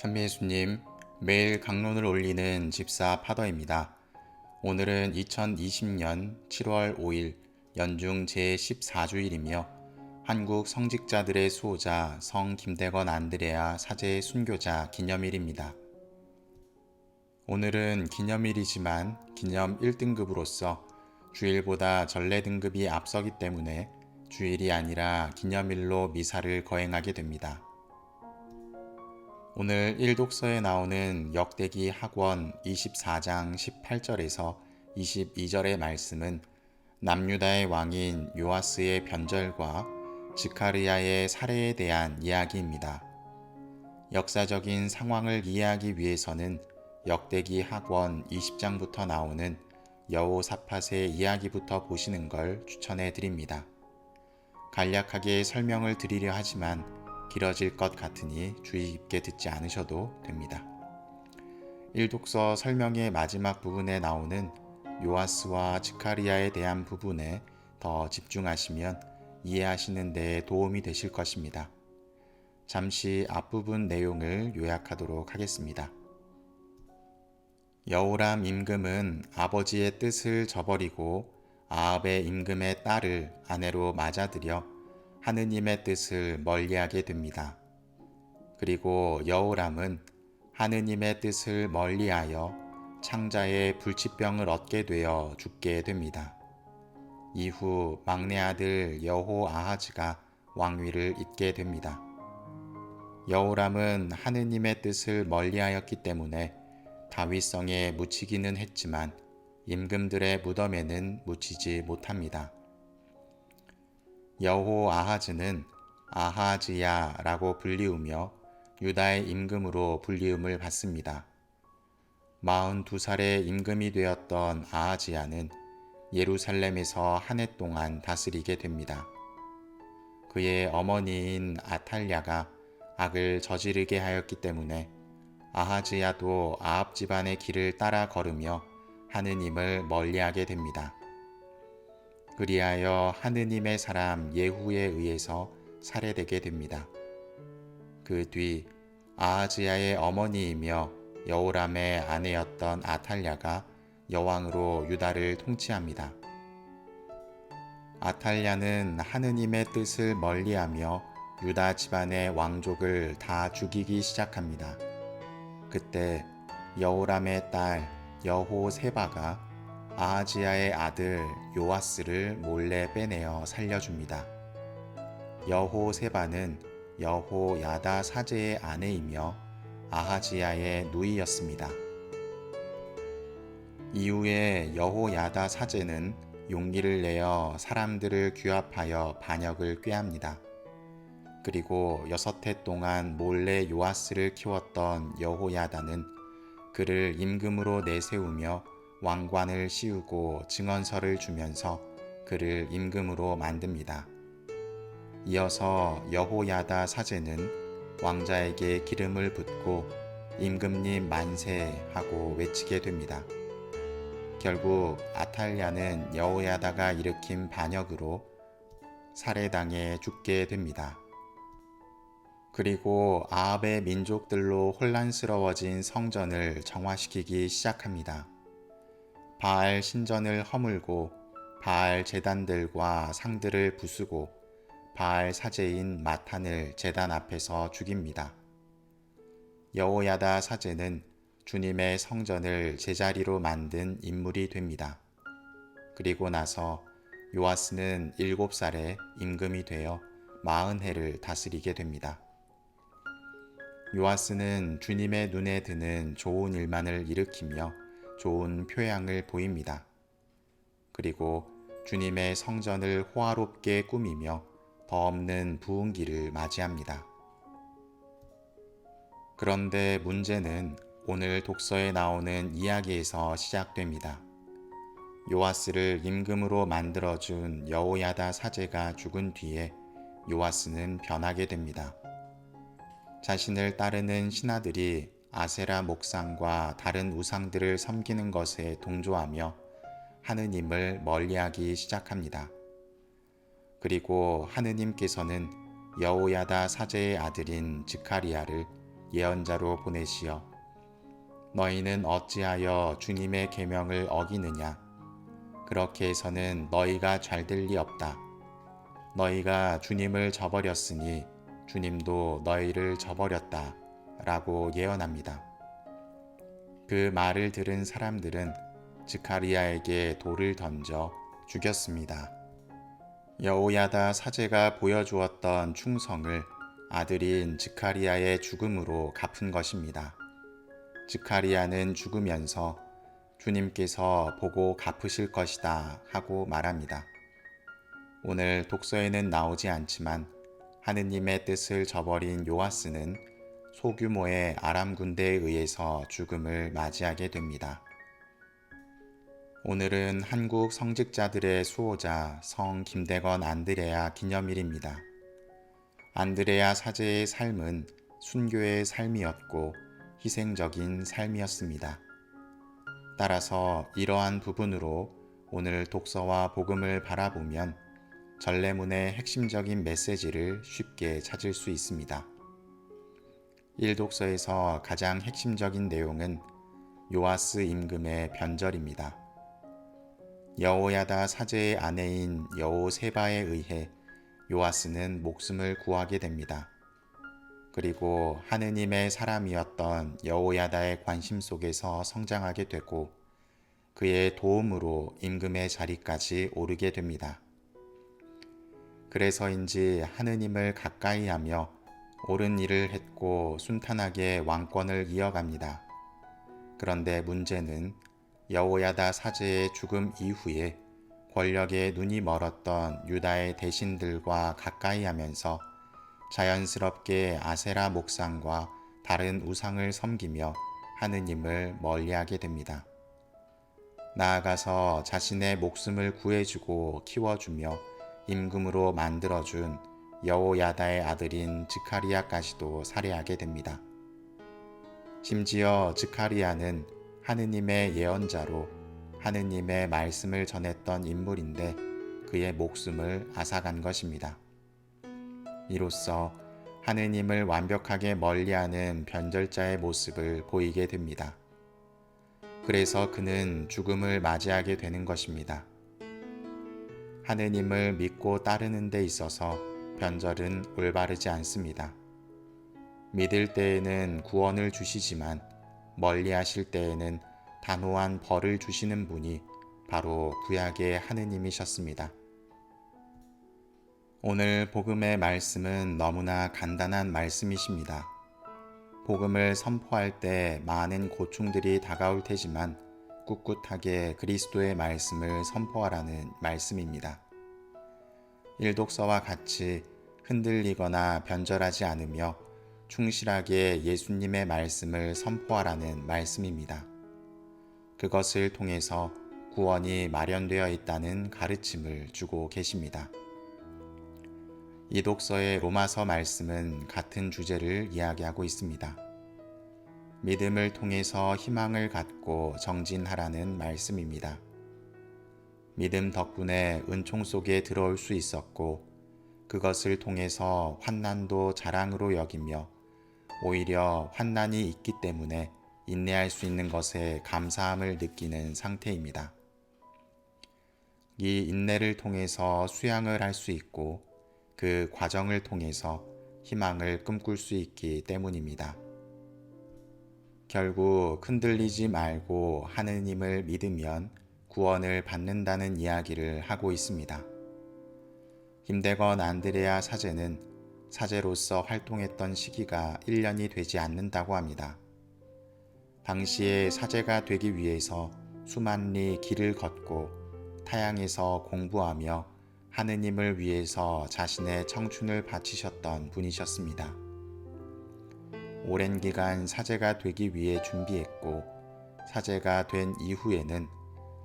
찬미예수님, 매일 강론을 올리는 집사 파더입니다. 오늘은 2020년 7월 5일 연중 제14주일이며 한국 성직자들의 수호자 성 김대건 안드레아 사제 순교자 기념일입니다. 오늘은 기념일이지만 기념 1등급으로서 주일보다 전례 등급이 앞서기 때문에 주일이 아니라 기념일로 미사를 거행하게 됩니다. 오늘 일독서에 나오는 역대기 학원 24장 18절에서 22절의 말씀은 남유다의 왕인 요아스의 변절과 스가랴의 살해에 대한 이야기입니다. 역사적인 상황을 이해하기 위해서는 역대기 학원 20장부터 나오는 여호사밧의 이야기부터 보시는 걸 추천해 드립니다. 간략하게 설명을 드리려 하지만 길어질 것 같으니 주의 깊게 듣지 않으셔도 됩니다. 일독서 설명의 마지막 부분에 나오는 요아스와 스가랴에 대한 부분에 더 집중하시면 이해하시는 데 도움이 되실 것입니다. 잠시 앞부분 내용을 요약하도록 하겠습니다. 여호람 임금은 아버지의 뜻을 저버리고 아합의 임금의 딸을 아내로 맞아들여 하느님의 뜻을 멀리하게 됩니다. 그리고 여호람은 하느님의 뜻을 멀리하여 창자의 불치병을 얻게 되어 죽게 됩니다. 이후 막내 아들 여호아하즈가 왕위를 잇게 됩니다. 여호람은 하느님의 뜻을 멀리하였기 때문에 다윗성에 묻히기는 했지만 임금들의 무덤에는 묻히지 못합니다. 여호아하즈는 아하즈야라고 불리우며 유다의 임금으로 불리움을 받습니다. 42살의 임금이 되었던 아하즈야는 예루살렘에서 한 해 동안 다스리게 됩니다. 그의 어머니인 아탈랴가 악을 저지르게 하였기 때문에 아하즈야도 아합 집안의 길을 따라 걸으며 하느님을 멀리하게 됩니다. 그리하여 하느님의 사람 예후에 의해서 살해되게 됩니다. 그 뒤 아하즈야의 어머니이며 여호람의 아내였던 아탈랴가 여왕으로 유다를 통치합니다. 아탈랴는 하느님의 뜻을 멀리하며 유다 집안의 왕족을 다 죽이기 시작합니다. 그때 여호람의 딸 여호세바가 아하지야의 아들 요아스를 몰래 빼내어 살려줍니다. 여호세바는 여호야다 사제의 아내이며 아하지야의 누이였습니다. 이후에 여호야다 사제는 용기를 내어 사람들을 규합하여 반역을 꾀합니다. 그리고 6해 동안 몰래 요아스를 키웠던 여호야다는 그를 임금으로 내세우며 왕관을 씌우고 증언서를 주면서 그를 임금으로 만듭니다. 이어서 여호야다 사제는 왕자에게 기름을 붓고 임금님 만세 하고 외치게 됩니다. 결국 아탈랴는 여호야다가 일으킨 반역으로 살해당해 죽게 됩니다. 그리고 아합의 민족들로 혼란스러워진 성전을 정화시키기 시작합니다. 바알 신전을 허물고 바알 제단들과 상들을 부수고 바알 사제인 마탄을 제단 앞에서 죽입니다. 여호야다 사제는 주님의 성전을 제자리로 만든 인물이 됩니다. 그리고 나서 요아스는 7살에 임금이 되어 40해를 다스리게 됩니다. 요아스는 주님의 눈에 드는 좋은 일만을 일으키며 좋은 표양을 보입니다. 그리고 주님의 성전을 호화롭게 꾸미며 더 없는 부흥기를 맞이합니다. 그런데 문제는 오늘 독서에 나오는 이야기에서 시작됩니다. 요아스를 임금으로 만들어준 여호야다 사제가 죽은 뒤에 요아스는 변하게 됩니다. 자신을 따르는 신하들이 아세라 목상과 다른 우상들을 섬기는 것에 동조하며 하느님을 멀리하기 시작합니다. 그리고 하느님께서는 여호야다 사제의 아들인 스가랴를 예언자로 보내시어 너희는 어찌하여 주님의 계명을 어기느냐? 그렇게 해서는 너희가 잘될 리 없다. 너희가 주님을 저버렸으니 주님도 너희를 저버렸다. 라고 예언합니다. 그 말을 들은 사람들은 즈카리아에게 돌을 던져 죽였습니다. 여호야다 사제가 보여주었던 충성을 아들인 즈카리아의 죽음으로 갚은 것입니다. 즈카리아는 죽으면서 주님께서 보고 갚으실 것이다 하고 말합니다. 오늘 독서에는 나오지 않지만 하느님의 뜻을 저버린 요아스는 소규모의 아람 군대에 의해서 죽음을 맞이하게 됩니다. 오늘은 한국 성직자들의 수호자 성 김대건 안드레아 기념일입니다. 안드레아 사제의 삶은 순교의 삶이었고 희생적인 삶이었습니다. 따라서 이러한 부분으로 오늘 독서와 복음을 바라보면 전례문의 핵심적인 메시지를 쉽게 찾을 수 있습니다. 1독서에서 가장 핵심적인 내용은 요아스 임금의 변절입니다. 여호야다 사제의 아내인 여호세바에 의해 요아스는 목숨을 구하게 됩니다. 그리고 하느님의 사람이었던 여호야다의 관심 속에서 성장하게 되고 그의 도움으로 임금의 자리까지 오르게 됩니다. 그래서인지 하느님을 가까이 하며 옳은 일을 했고 순탄하게 왕권을 이어갑니다. 그런데 문제는 여호야다 사제의 죽음 이후에 권력에 눈이 멀었던 유다의 대신들과 가까이 하면서 자연스럽게 아세라 목상과 다른 우상을 섬기며 하느님을 멀리하게 됩니다. 나아가서 자신의 목숨을 구해주고 키워주며 임금으로 만들어준 여호야다의 아들인 즈카리아까지도 살해하게 됩니다. 심지어 즈카리아는 하느님의 예언자로 하느님의 말씀을 전했던 인물인데 그의 목숨을 앗아간 것입니다. 이로써 하느님을 완벽하게 멀리하는 변절자의 모습을 보이게 됩니다. 그래서 그는 죽음을 맞이하게 되는 것입니다. 하느님을 믿고 따르는 데 있어서 변절은 올바르지 않습니다. 믿을 때에는 구원을 주시지만 멀리 하실 때에는 단호한 벌을 주시는 분이 바로 구약의 하느님이셨습니다. 오늘 복음의 말씀은 너무나 간단한 말씀이십니다. 복음을 선포할 때 많은 고충들이 다가올 테지만 꿋꿋하게 그리스도의 말씀을 선포하라는 말씀입니다. 일독서와 같이 흔들리거나 변절하지 않으며 충실하게 예수님의 말씀을 선포하라는 말씀입니다. 그것을 통해서 구원이 마련되어 있다는 가르침을 주고 계십니다. 이 독서의 로마서 말씀은 같은 주제를 이야기하고 있습니다. 믿음을 통해서 희망을 갖고 정진하라는 말씀입니다. 믿음 덕분에 은총 속에 들어올 수 있었고 그것을 통해서 환난도 자랑으로 여기며 오히려 환난이 있기 때문에 인내할 수 있는 것에 감사함을 느끼는 상태입니다. 이 인내를 통해서 수양을 할 수 있고 그 과정을 통해서 희망을 꿈꿀 수 있기 때문입니다. 결국 흔들리지 말고 하느님을 믿으면 구원을 받는다는 이야기를 하고 있습니다. 김대건 안드레아 사제는 사제로서 활동했던 시기가 1년이 되지 않는다고 합니다. 당시에 사제가 되기 위해서 수만 리 길을 걷고 타향에서 공부하며 하느님을 위해서 자신의 청춘을 바치셨던 분이셨습니다. 오랜 기간 사제가 되기 위해 준비했고 사제가 된 이후에는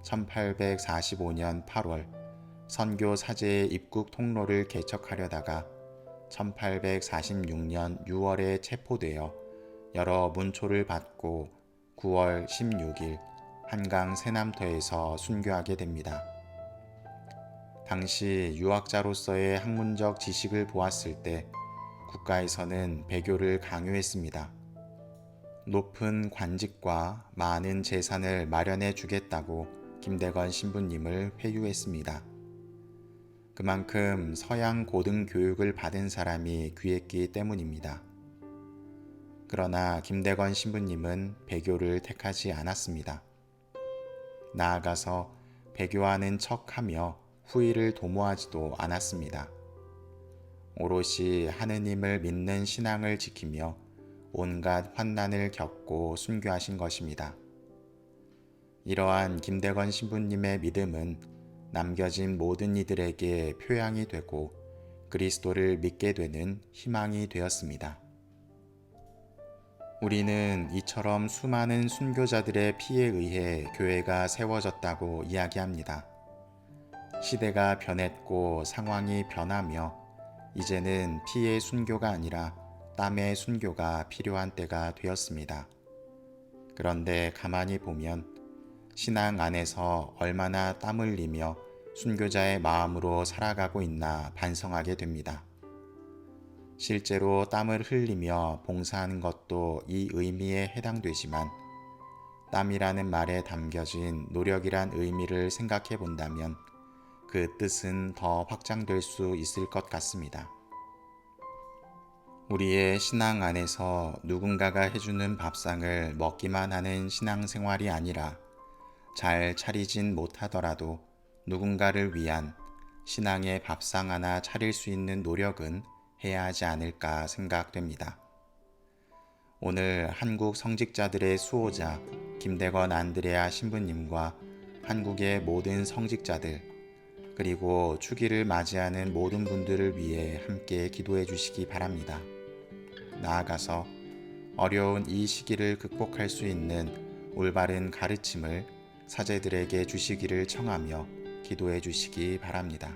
1845년 8월 선교 사제의 입국 통로를 개척하려다가 1846년 6월에 체포되어 여러 문초를 받고 9월 16일 한강 세남터에서 순교하게 됩니다. 당시 유학자로서의 학문적 지식을 보았을 때 국가에서는 배교를 강요했습니다. 높은 관직과 많은 재산을 마련해 주겠다고 김대건 신부님을 회유했습니다. 그만큼 서양 고등교육을 받은 사람이 귀했기 때문입니다. 그러나 김대건 신부님은 배교를 택하지 않았습니다. 나아가서 배교하는 척하며 후일을 도모하지도 않았습니다. 오롯이 하느님을 믿는 신앙을 지키며 온갖 환난을 겪고 순교하신 것입니다. 이러한 김대건 신부님의 믿음은 남겨진 모든 이들에게 표양이 되고 그리스도를 믿게 되는 희망이 되었습니다. 우리는 이처럼 수많은 순교자들의 피에 의해 교회가 세워졌다고 이야기합니다. 시대가 변했고 상황이 변하며 이제는 피의 순교가 아니라 땀의 순교가 필요한 때가 되었습니다. 그런데 가만히 보면 신앙 안에서 얼마나 땀을 흘리며 순교자의 마음으로 살아가고 있나 반성하게 됩니다. 실제로 땀을 흘리며 봉사하는 것도 이 의미에 해당되지만 땀이라는 말에 담겨진 노력이란 의미를 생각해 본다면 그 뜻은 더 확장될 수 있을 것 같습니다. 우리의 신앙 안에서 누군가가 해주는 밥상을 먹기만 하는 신앙생활이 아니라 잘 차리진 못하더라도 누군가를 위한 신앙의 밥상 하나 차릴 수 있는 노력은 해야 하지 않을까 생각됩니다. 오늘 한국 성직자들의 수호자 김대건 안드레아 신부님과 한국의 모든 성직자들 그리고 추기를 맞이하는 모든 분들을 위해 함께 기도해 주시기 바랍니다. 나아가서 어려운 이 시기를 극복할 수 있는 올바른 가르침을 사제들에게 주시기를 청하며 기도해 주시기 바랍니다.